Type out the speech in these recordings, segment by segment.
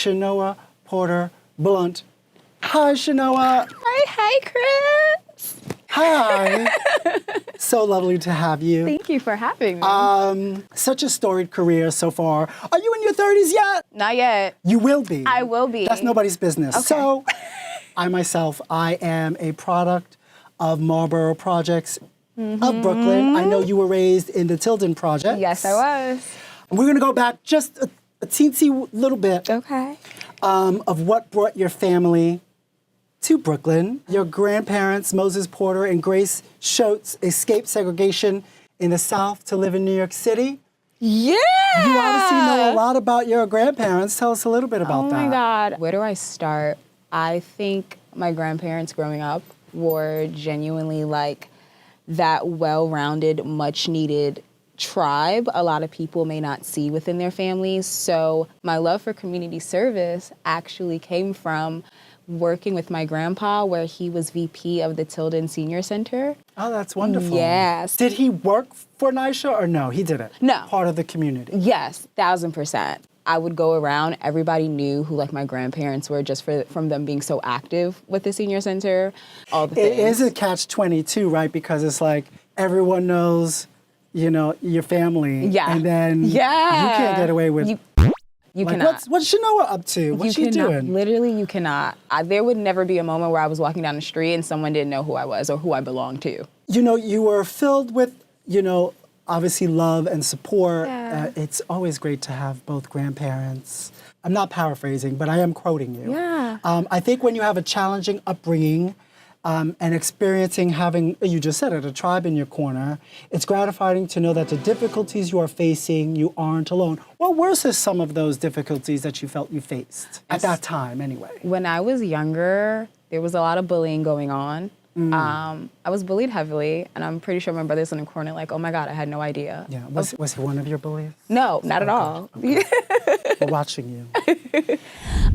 Chenoah Porter-Blount. Hi, Chenoah. Hi, Chris. Hi. So lovely to have you. Thank you for having me. Such a storied career so far. Are you in your 30s yet? Not yet. You will be. I will be. That's nobody's business. Okay. So, I am a product of Marlborough Projects of Brooklyn. I know you were raised in the Tilden Project. Yes, I was. We're going to go back just a teensy little bit Okay. of what brought your family to Brooklyn. Your grandparents, Moses Porter and Grace Schultz, escaped segregation in the South to live in New York City. Yeah! You obviously know a lot about your grandparents. Tell us a little bit about that. Oh my God. Where do I start? I think my grandparents growing up were genuinely like that well-rounded, much-needed tribe a lot of people may not see within their families. So my love for community service actually came from working with my grandpa, where he was VP of the Tilden Senior Center. Oh, that's wonderful. Yes. Did he work for NYCHA or no? He didn't? No. Part of the community? Yes, 1,000%. I would go around, everybody knew who like my grandparents were just from them being so active with the senior center, all the things. It is a catch-22, right? Because it's like everyone knows, you know, your family. Yeah. And then you can't get away with You like, cannot. What's Chenoah up to? What's she doing? Literally, you cannot. There would never be a moment where I was walking down the street and someone didn't know who I was or who I belonged to. You know, you were filled with, you know, obviously love and support. Yeah. It's always great to have both grandparents. I'm not paraphrasing, but I am quoting you. Yeah. I think when you have a challenging upbringing and experiencing having, you just said it, a tribe in your corner, it's gratifying to know that the difficulties you are facing, you aren't alone. What were some of those difficulties that you felt you faced at that time anyway? When I was younger, there was a lot of bullying going on. I was bullied heavily, and I'm pretty sure my brother's in the corner like, oh my God, I had no idea. Yeah, was he one of your bullies? No, not at all. Okay. We're watching you.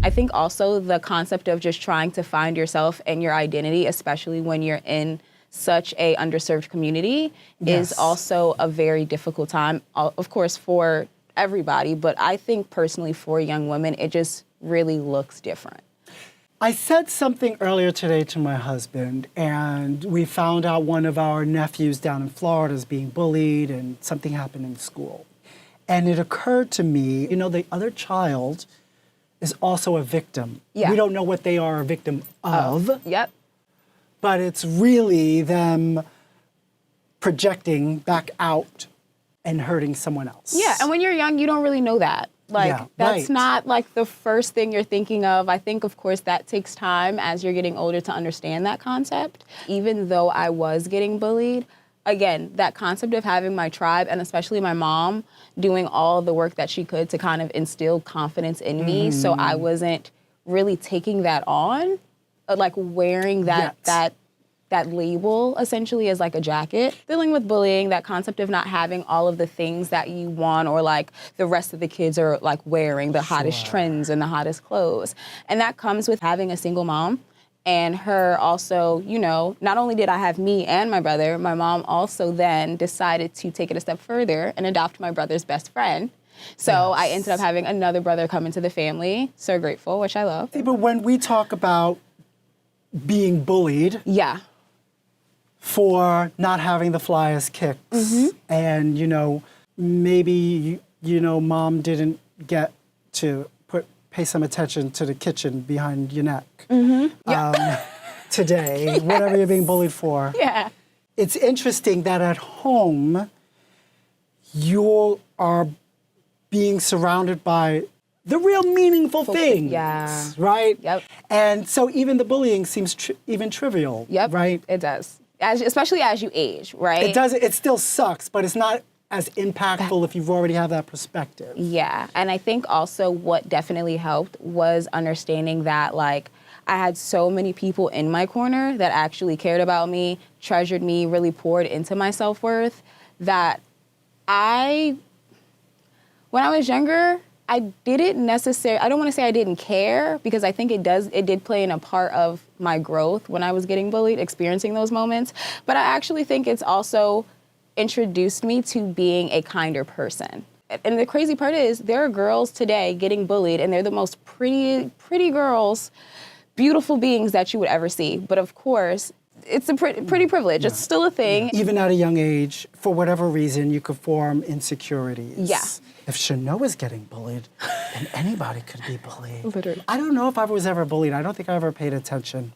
I think also the concept of just trying to find yourself and your identity, especially when you're in such a underserved community, is also a very difficult time, of course, for everybody, but I think personally for young women, it just really looks different. I said something earlier today to my husband, and we found out one of our nephews down in Florida is being bullied, and something happened in school. And it occurred to me, you know, the other child is also a victim. Yeah. We don't know what they are a victim of, Yep. but it's really them projecting back out and hurting someone else. Yeah, and when you're young, you don't really know that. Like, that's not like the first thing you're thinking of. I think, of course, that takes time as you're getting older to understand that concept. Even though I was getting bullied, again, that concept of having my tribe, and especially my mom, doing all the work that she could to kind of instill confidence in me, so I wasn't really taking that on, like wearing that label essentially as like a jacket. Dealing with bullying, that concept of not having all of the things that you want or like the rest of the kids are like wearing the hottest trends and the hottest clothes. And that comes with having a single mom and her also, you know, not only did I have me and my brother, my mom also then decided to take it a step further and adopt my brother's best friend. So I ended up having another brother come into the family. So grateful, which I love. But when we talk about being bullied, for not having the flyest kicks, and you know, maybe you know, mom didn't get to pay some attention to the kitchen behind your neck today, whatever you're being bullied for. Yeah. It's interesting that at home you are being surrounded by the real meaningful things, right? Yep. And so even the bullying seems even trivial, right? It does. Especially as you age, right? It does. It still sucks, but it's not as impactful if you've already have that perspective. Yeah, and I think also what definitely helped was understanding that, like, I had so many people in my corner that actually cared about me, treasured me, really poured into my self-worth, that when I was younger, I didn't necessarily, I don't want to say I didn't care, because I think it did play in a part of my growth when I was getting bullied, experiencing those moments. But I actually think it's also introduced me to being a kinder person. And the crazy part is there are girls today getting bullied, and they're the most pretty girls, beautiful beings that you would ever see. But of course, it's a pretty privilege. It's still a thing. Even at a young age, for whatever reason, you could form insecurities. Yeah. If Chenoah is getting bullied, then anybody could be bullied. Literally. I don't know if I was ever bullied. I don't think I ever paid attention.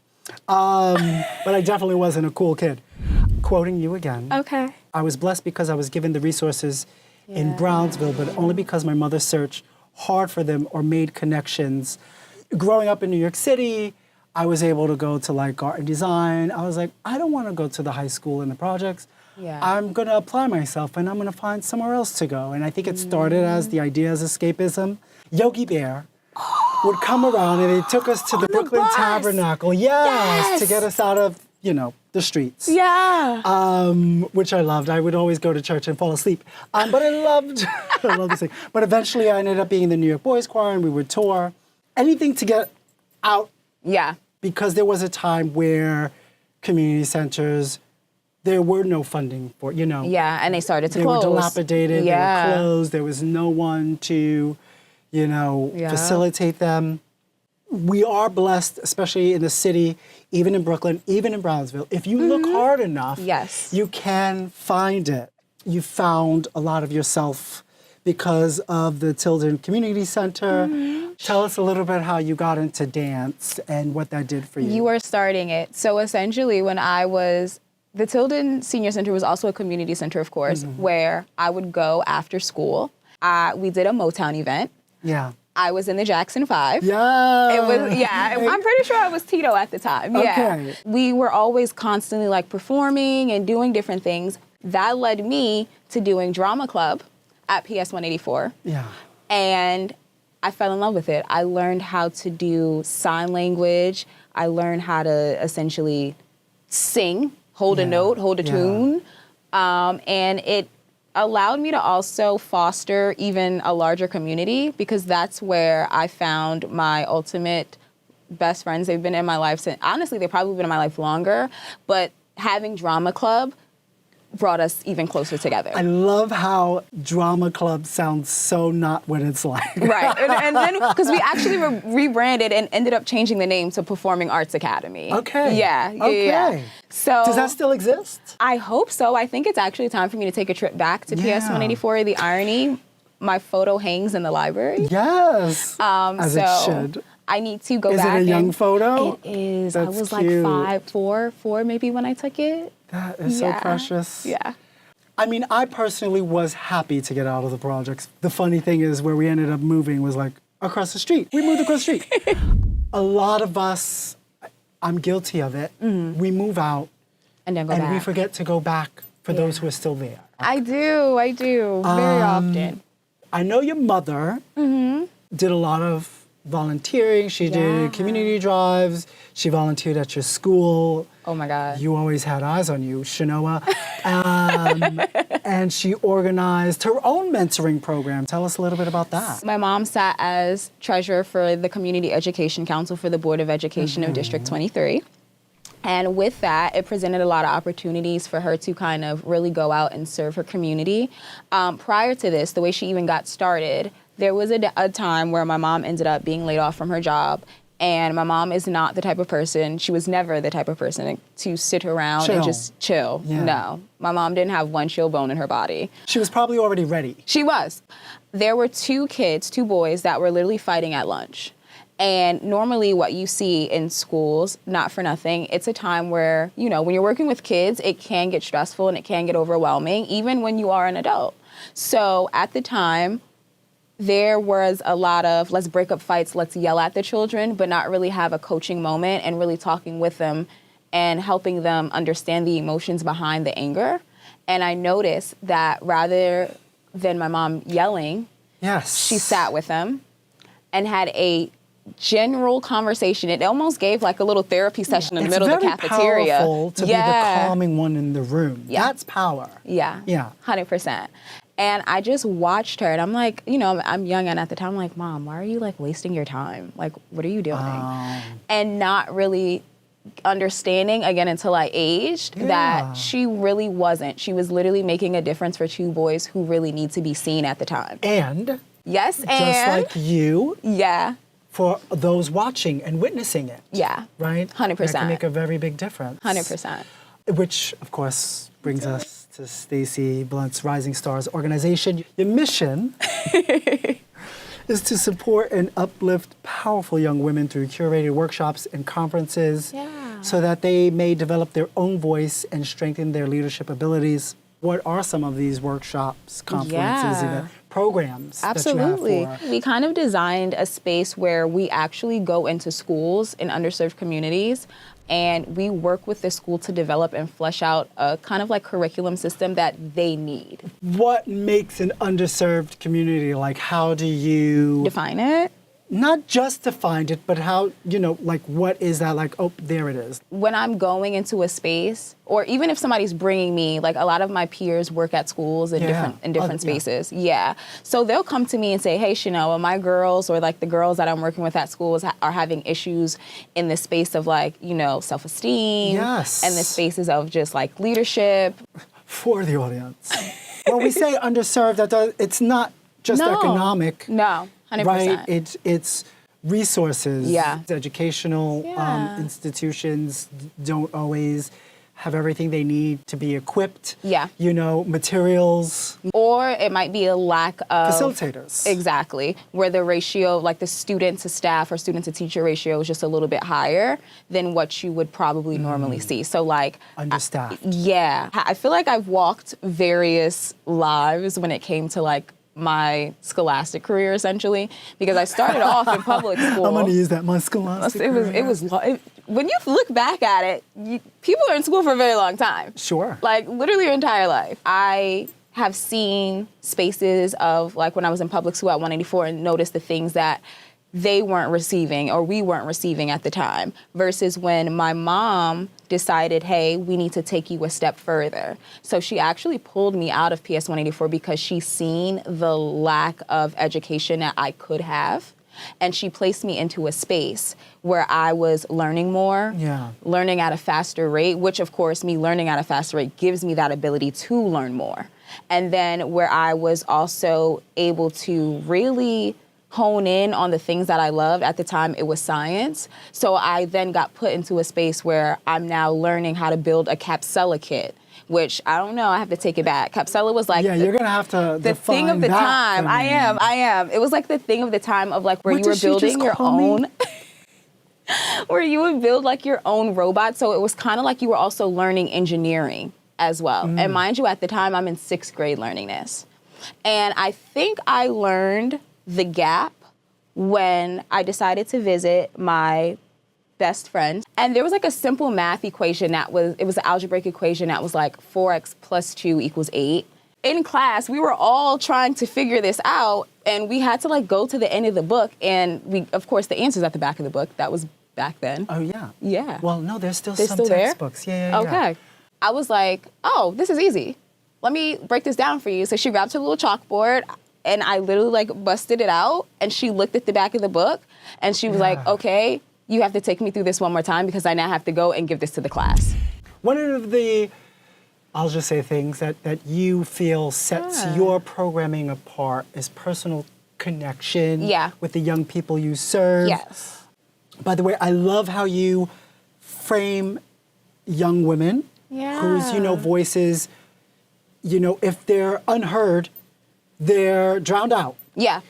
But I definitely wasn't a cool kid. Quoting you again. Okay. I was blessed because I was given the resources in Brownsville, but only because my mother searched hard for them or made connections. Growing up in New York City, I was able to go to like art and design. I was like, I don't want to go to the high school and the projects. Yeah. I'm going to apply myself and I'm going to find somewhere else to go. And I think it started as the idea as escapism. Yogi Bear would come around and he took us to the Brooklyn Tabernacle. Yes, to get us out of, the streets. Yeah. Which I loved. I would always go to church and fall asleep. But I loved this thing. But eventually I ended up being in the New York Boys Choir and we would tour. Anything to get out. Yeah. Because there was a time where community centers, there were no funding for, Yeah, and they started to they close. They were dilapidated, they were closed, there was no one to, facilitate them. We are blessed, especially in the city, even in Brooklyn, even in Brownsville. If you look hard enough, you can find it. You found a lot of yourself because of the Tilden Community Center. Tell us a little bit how you got into dance and what that did for you. You were starting it. So essentially the Tilden Senior Center was also a community center, of course, where I would go after school. We did a Motown event. Yeah. I was in the Jackson 5. Yeah. It was, I'm pretty sure I was Tito at the time. Yeah. Okay. We were always constantly like performing and doing different things. That led me to doing drama club at PS 184. Yeah. And I fell in love with it. I learned how to do sign language. I learned how to essentially sing, hold a note, hold a tune. And it allowed me to also foster even a larger community because that's where I found my ultimate best friends. They've been in my life since, honestly, they've probably been in my life longer, but having drama club brought us even closer together. I love how drama club sounds so not what it's like. Right, and then, because we actually rebranded and ended up changing the name to Performing Arts Academy. Okay. Yeah. So does that still exist? I hope so. I think it's actually time for me to take a trip back to PS 184. The irony, my photo hangs in the library. Yes, as it should. I need to go back. Is it a young photo? It is. That's I was cute. like four maybe when I took it. That is so precious. Yeah. I mean, I personally was happy to get out of the projects. The funny thing is where we ended up moving was like across the street. We moved across the street. A lot of us, I'm guilty of it, we move out and then go back. we forget to go back for those who are still there. I do, very often. I know your mother did a lot of volunteering. She did community drives. She volunteered at your school. Oh my God. You always had eyes on you, Chenoah. And she organized her own mentoring program. Tell us a little bit about that. My mom sat as treasurer for the Community Education Council for the Board of Education of District 23. And with that, it presented a lot of opportunities for her to kind of really go out and serve her community. Prior to this, the way she even got started, there was a time where my mom ended up being laid off from her job. And my mom is not the type of person, she was never the type of person to sit around and just chill. Yeah. No, my mom didn't have one chill bone in her body. She was probably already ready. She was. There were two boys that were literally fighting at lunch. And normally what you see in schools, not for nothing, it's a time where, when you're working with kids, it can get stressful and it can get overwhelming, even when you are an adult. So at the time, there was a lot of let's break up fights, let's yell at the children, but not really have a coaching moment and really talking with them and helping them understand the emotions behind the anger. And I noticed that rather than my mom yelling, she sat with them and had a general conversation. It almost gave like a little therapy session in the middle of the cafeteria. It's very powerful to be the calming one in the room. Yeah. That's power. Yeah. 100%. And I just watched her, and I'm like, I'm young, and at the time, I'm like, Mom, why are you, like, wasting your time? Like, what are you doing? And not really understanding, again, until I aged, that she really wasn't. She was literally making a difference for two boys who really need to be seen at the time. And yes, just and like you, yeah, for those watching and witnessing it. Yeah. Right? 100%. That can make a very big difference. 100%. Which, of course, brings us to Stacey Blount's Rising Stars organization. Your mission is to support and uplift powerful young women through curated workshops and conferences so that they may develop their own voice and strengthen their leadership abilities. What are some of these workshops, conferences, event programs that you have for? We kind of designed a space where we actually go into schools in underserved communities, and we work with the school to develop and flesh out a kind of like curriculum system that they need. What makes an underserved community? Like, how do you define it? Not just to find it, but how, like, what is that? Like, oh, there it is. When I'm going into a space, or even if somebody's bringing me, like a lot of my peers work at schools in different spaces. So they'll come to me and say, hey, Chenoah, my girls, or like the girls that I'm working with at schools are having issues in the space of like, self-esteem. Yes. And the spaces of just like leadership. For the audience. When we say underserved, it's not just economic. No. 100%. Right? It's resources. Educational institutions don't always have everything they need to be equipped. Materials. Or it might be a lack of facilitators. Exactly. Where the ratio, like the student to staff or student to teacher ratio is just a little bit higher than what you would probably normally see. So like understaffed. I feel like I've walked various lives when it came to like my scholastic career, essentially, because I started off in public school. I'm going to use that, my scholastic career. When you look back at it, people are in school for a very long time. Sure. Like, literally your entire life. I have seen spaces of, like, when I was in public school at 184 and noticed the things that they weren't receiving or we weren't receiving at the time, versus when my mom decided, hey, we need to take you a step further. So she actually pulled me out of PS 184 because she's seen the lack of education that I could have. And she placed me into a space where I was learning more, learning at a faster rate, which of course me learning at a faster rate gives me that ability to learn more. And then where I was also able to really hone in on the things that I loved. At the time, it was science. So I then got put into a space where I'm now learning how to build a capsella kit, which I don't know, I have to take it back. Capsella was like you're gonna have to the thing of the time. I am. It was like the thing of the time of like where you were building your own where you would build like your own robot. So it was kind of like you were also learning engineering as well. And mind you, at the time I'm in 6th grade learning this. And I think I learned the gap when I decided to visit my best friend. And there was like a simple math equation it was an algebraic equation that was like 4x plus 2 equals 8. In class, we were all trying to figure this out, and we had to like go to the end of the book, and of course, the answer's at the back of the book. That was back then. Oh, yeah. Yeah. Well, no, there's still some textbooks. Yeah. Okay. I was like, oh, this is easy. Let me break this down for you. So she grabbed her little chalkboard, and I literally like busted it out, and she looked at the back of the book, and she was like, okay, you have to take me through this one more time because I now have to go and give this to the class. One of the, I'll just say things that you feel sets your programming apart is personal connection with the young people you serve. Yes. By the way, I love how you frame young women whose, voices, if they're unheard, they're drowned out. Yeah.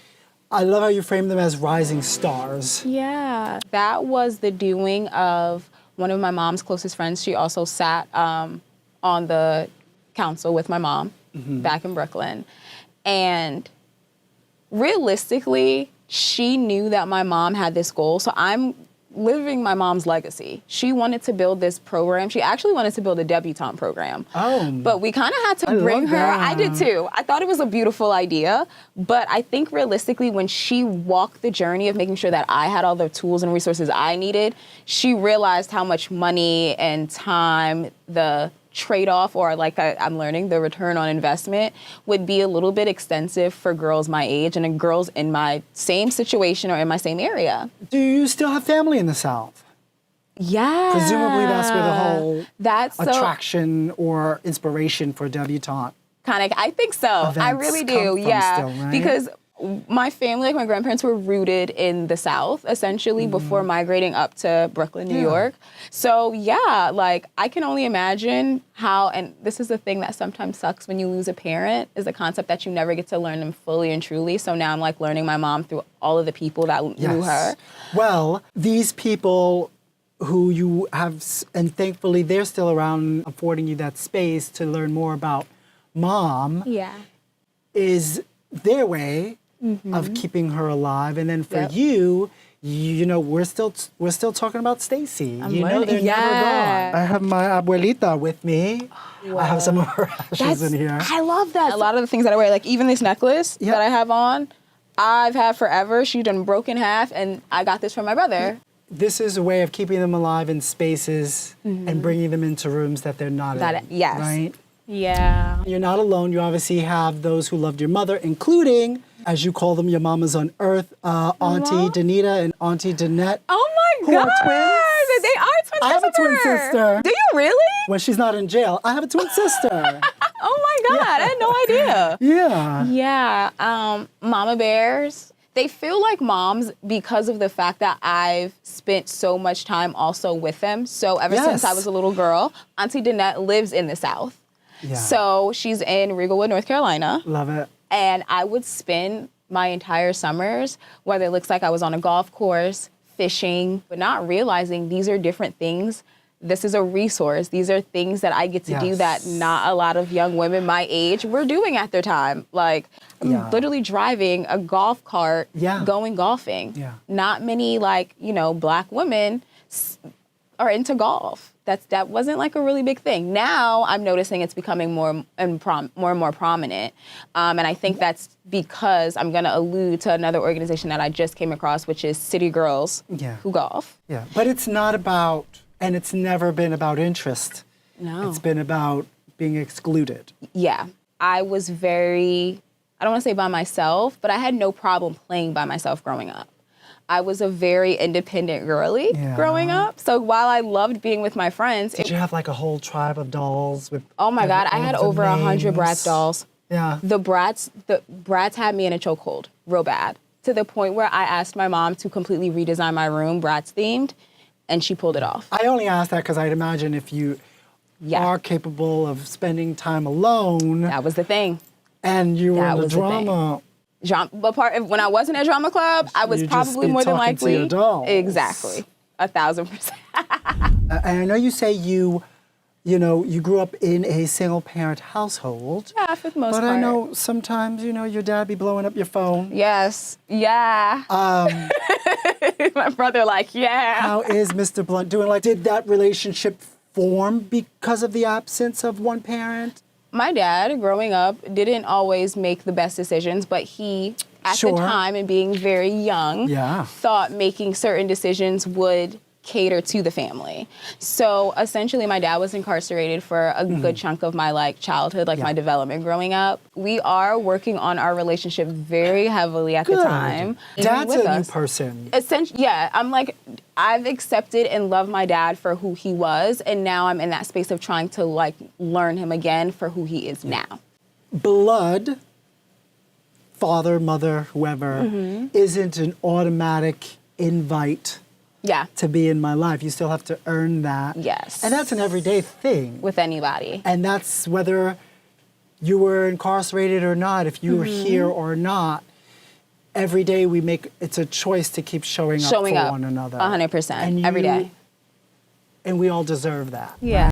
I love how you frame them as rising stars. Yeah. That was the doing of one of my mom's closest friends. She also sat on the council with my mom back in Brooklyn. And realistically, she knew that my mom had this goal. So I'm living my mom's legacy. She wanted to build this program. She actually wanted to build a debutante program. But we kind of had to bring her. I did too. I thought it was a beautiful idea. But I think realistically, when she walked the journey of making sure that I had all the tools and resources I needed, she realized how much money and time, the trade-off, or like I'm learning, the return on investment would be a little bit extensive for girls my age and girls in my same situation or in my same area. Do you still have family in the South? Yeah. Presumably that's where the whole That's attraction or inspiration for debutante I think so. I events really come do. from Yeah. still, right? Because my family, like my grandparents, were rooted in the South, essentially, before migrating up to Brooklyn, New York. So yeah, like I can only imagine how, and this is the thing that sometimes sucks when you lose a parent, is the concept that you never get to learn them fully and truly. So now I'm like learning my mom through all of the people that knew her. Well, these people who you have, and thankfully they're still around, affording you that space to learn more about mom, Yeah. is their way of keeping her alive. And then for you, you know, we're still talking about Stacey. You know, they're never gone. I have my abuelita with me. I have some of her ashes in here. I love that. A lot of the things that I wear, like even this necklace that I have on, I've had forever. She's done broke in half, and I got this from my brother. This is a way of keeping them alive in spaces and bringing them into rooms that they're not in. Yes. Right? Yeah. You're not alone. You obviously have those who loved your mother, including, as you call them, your mamas on earth, Auntie Danita and Auntie Danette. Oh my who God. are twins. They are twin sisters. I have a twin sister. Do you really? When she's not in jail, I have a twin sister. Oh my God. I had no idea. Yeah. Yeah. Mama bears. They feel like moms because of the fact that I've spent so much time also with them. So ever since I was a little girl, Auntie Danette lives in the South. Yeah. So she's in Riegelwood, North Carolina. Love it. And I would spend my entire summers, whether it looks like I was on a golf course, fishing, but not realizing these are different things. This is a resource. These are things that I get to do that not a lot of young women my age were doing at their time. Like, I'm literally driving a golf cart, going golfing. Yeah. Not many, like, you know, Black women are into golf. That wasn't like a really big thing. Now I'm noticing it's becoming more and more prominent. And I think that's because I'm going to allude to another organization that I just came across, which is City Girls Who Golf. Yeah. But it's not about, and it's never been about interest. No. It's been about being excluded. Yeah. I was very, I don't want to say by myself, but I had no problem playing by myself growing up. I was a very independent girly growing up. So while I loved being with my friends. Did you have like a whole tribe of dolls? With oh my God, I had over 100 Bratz dolls. Yeah. The Bratz had me in a chokehold real bad, to the point where I asked my mom to completely redesign my room Bratz themed, and she pulled it off. I only asked that because I'd imagine if you are capable of spending time alone. That was the thing. And you were in the drama. But when I wasn't at drama club, I was probably more than likely. To your dolls. Exactly, 1,000%. And I know you say you grew up in a single parent household. Yeah, for the most part. But I know sometimes, your dad be blowing up your phone. Yes. Yeah. My brother, How is Mr. Blount doing? Like, did that relationship form because of the absence of one parent? My dad, growing up, didn't always make the best decisions, but he, at the time and being very young, thought making certain decisions would cater to the family. So essentially, my dad was incarcerated for a good chunk of my childhood, my development growing up. We are working on our relationship very heavily at the time. Dad's a new person. Essentially, I've accepted and loved my dad for who he was, and now I'm in that space of trying to learn him again for who he is now. Blood, father, mother, whoever, isn't an automatic invite to be in my life. You still have to earn that. Yes. And that's an everyday thing. With anybody. And that's whether you were incarcerated or not, if you were here or not. Every day it's a choice to keep showing up for one another. 100%. Every day. And we all deserve that. Yeah.